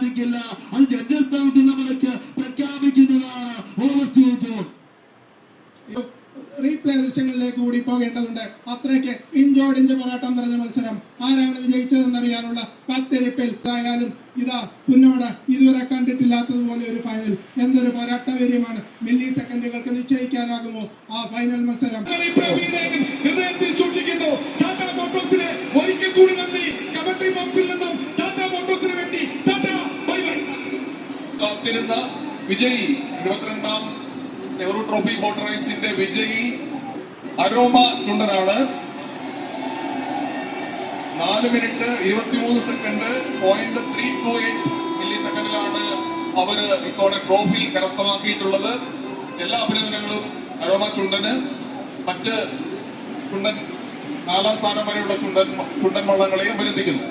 സാധിക്കില്ല. അത് ജഡ്ജസ് കൗണ്ടിൽ നമ്മൾക്ക് പ്രഖ്യാപിക്കുന്നതാണ്. Over to John. റീപ്ലേ ദൃശ്യങ്ങളിലേക്ക് കൂടി പോകേണ്ടതുണ്ട്. അത്രയ്ക്ക് ഇഞ്ചോടിഞ്ച് പോരാട്ടം നിറഞ്ഞ മത്സരം. ആരാണ് വിജയിച്ചതെന്നറിയാനുള്ള കാത്തിരിപ്പിൽ ആയാലും ഇതാ പുന്നമട ഇതുവരെ കണ്ടിട്ടില്ലാത്തതുപോലെ ഒരു ഫൈനൽ. എന്തൊരു പോരാട്ടവീര്യമാണ്. മില്ലി സെക്കൻഡുകൾക്ക് നിശ്ചയിക്കാനാകുമോ ആ ഫൈനൽ മത്സരം? കാത്തിരുന്ന വിജയി 22ാം നെഹ്റു ട്രോഫി ബോട്ട് റേസിന്റെ വിജയി അരോമ ചുണ്ടനാണ്. 4 മിനിറ്റ് 23 സെക്കൻഡ് 0.328 മില്ലി സെക്കൻഡിലാണ് അവര് ഇത്തവണ ട്രോഫി കരസ്ഥമാക്കിയിട്ടുള്ളത്. എല്ലാ അഭിനന്ദനങ്ങളും അരോമ ചുണ്ടന്. മറ്റ് ചുണ്ടൻ 4ാം സ്ഥാനം വരെയുള്ള ചുണ്ടൻ വള്ളങ്ങളെയും അഭിനന്ദിക്കുന്നു.